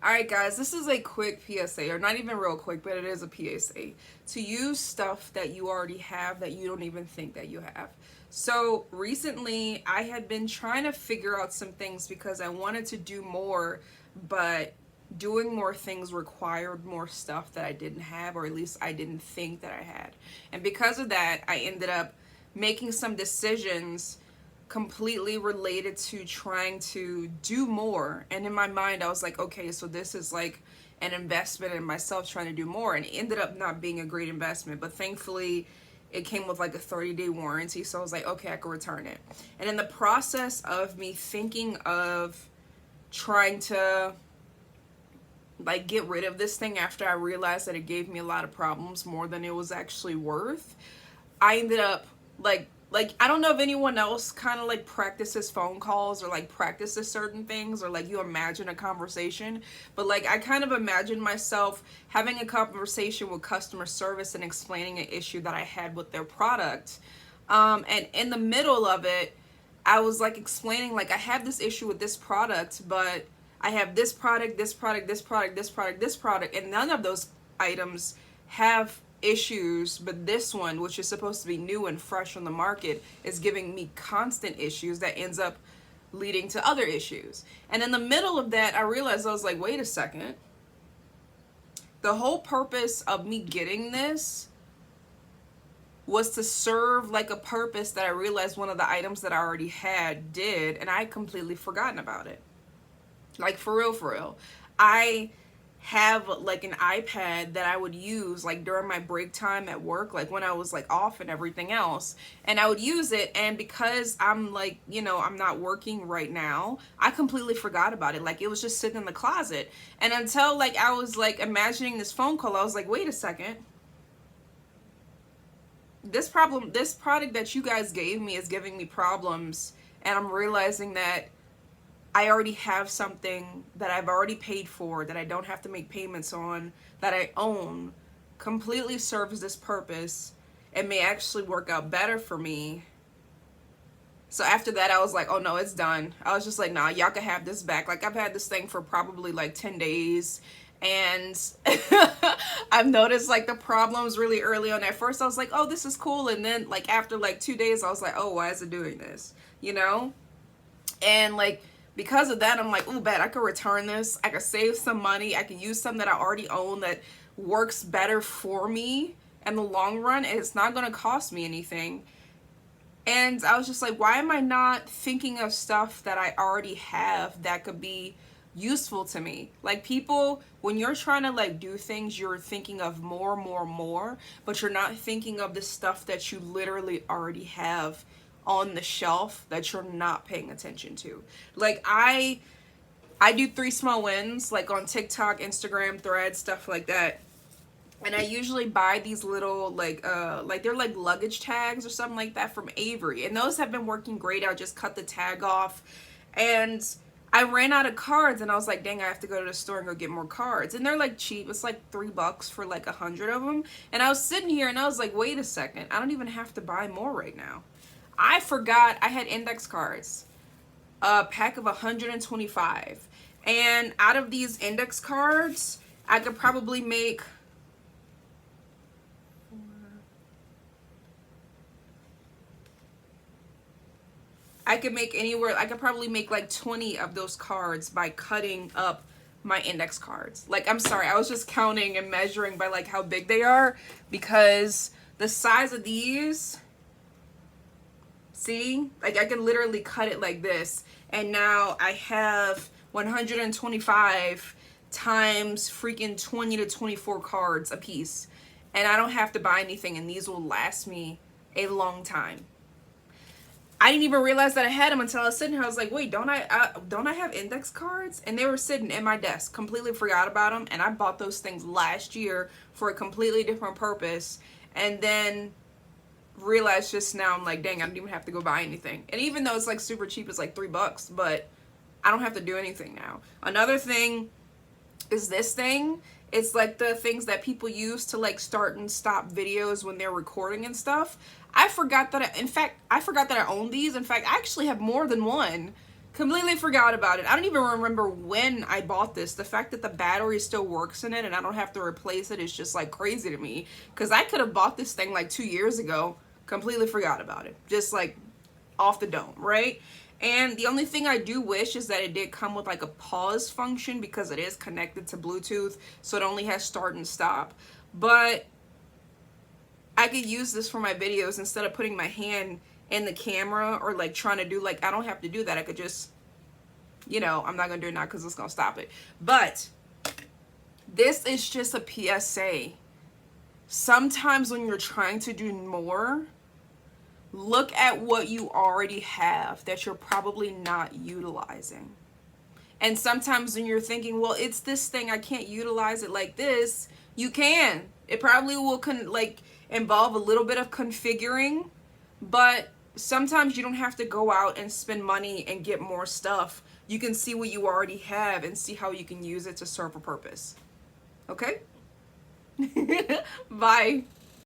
Alright guys, this is a quick PSA, or not even real quick, but it is a PSA. To use stuff that you already have that you don't even think that you have. So recently I had been trying to figure out some things because I wanted to do more, but doing more things required more stuff that I didn't have, or at least I didn't think that I had. And because of that, I ended up making some decisions completely related to trying to do more. And in my mind I was like, okay, so this is like an investment in myself trying to do more, and it ended up not being a great investment, but thankfully it came with like a 30-day warranty, so I was like, okay, I could return it. And in the process of me thinking of trying to like get rid of this thing after I realized that it gave me a lot of problems more than it was actually worth, I ended up like I don't know if anyone else kind of like practices phone calls or like practices certain things, or like you imagine a conversation, but like I kind of imagine myself having a conversation with customer service and explaining an issue that I had with their product. And in the middle of it, I was like explaining like I have this issue with this product, but I have this product, this product, this product, this product, this product, and none of those items have issues, but this one, which is supposed to be new and fresh on the market, is giving me constant issues that ends up leading to other issues. And in the middle of that, I realized, I was like, wait a second. The whole purpose of me getting this was to serve like a purpose that I realized one of the items that I already had did, and I had completely forgotten about it. Like for real, for real. I have like an iPad that I would use like during my break time at work, like when I was like off and everything else, and I would use it, and because I'm like, you know, I'm not working right now, I completely forgot about it. Like it was just sitting in the closet, and until like I was like imagining this phone call, I was like, wait a second, this product that you guys gave me is giving me problems, and I'm realizing that I already have something that I've already paid for, that I don't have to make payments on, that I own, completely serves this purpose and may actually work out better for me. So after that, I was like, oh no, it's done. I was just like, nah, y'all can have this back. Like I've had this thing for probably like 10 days, and I've noticed like the problems really early on. At first I was like, oh, this is cool, and then like after like 2 days I was like, oh, why is it doing this, you know? And like because of that, I'm like, ooh, bet I could return this. I could save some money. I could use some that I already own that works better for me in the long run, and it's not going to cost me anything. And I was just like, why am I not thinking of stuff that I already have that could be useful to me? Like people, when you're trying to like do things, you're thinking of more, but you're not thinking of the stuff that you literally already have on the shelf that you're not paying attention to. Like I do 3 small wins like on TikTok, Instagram, Threads, stuff like that. And I usually buy these little like they're like luggage tags or something like that from Avery, and those have been working great. I'll just cut the tag off, and I ran out of cards, and I was like, dang, I have to go to the store and go get more cards. And they're like cheap. It's like $3 for like 100 of them. And I was sitting here and I was like, wait a second, I don't even have to buy more right now. I forgot I had index cards, a pack of 125. And out of these index cards, I could probably make I could probably make like 20 of those cards by cutting up my index cards. Like, I'm sorry, I was just counting and measuring by like how big they are, because the size of these, see, like I can literally cut it like this, and now I have 125 times freaking 20 to 24 cards a piece, and I don't have to buy anything, and these will last me a long time. I didn't even realize that I had them until I was sitting here. I was like, wait, don't I have index cards? And they were sitting in my desk. Completely forgot about them, and I bought those things last year for a completely different purpose, and then realized just now, I'm like, dang, I don't even have to go buy anything. And even though it's like super cheap, it's like $3, but I don't have to do anything now. Another thing is this thing. It's like the things that people use to like start and stop videos when they're recording and stuff. I forgot that I own these. In fact, I actually have more than one. Completely forgot about it. I don't even remember when I bought this. The fact that the battery still works in it and I don't have to replace it is just like crazy to me. Because I could have bought this thing like 2 years ago. Completely forgot about it. Just like off the dome, right? And the only thing I do wish is that it did come with like a pause function because it is connected to Bluetooth. So it only has start and stop. But I could use this for my videos instead of putting my hand in the camera or like trying to do, like, I don't have to do that. I could just, you know, I'm not gonna do it now because it's gonna stop it. But this is just a PSA. Sometimes when you're trying to do more, look at what you already have that you're probably not utilizing. And sometimes when you're thinking, well, it's this thing, I can't utilize it like this, you can. It probably will like involve a little bit of configuring, but sometimes you don't have to go out and spend money and get more stuff. You can see what you already have and see how you can use it to serve a purpose. Okay? Bye.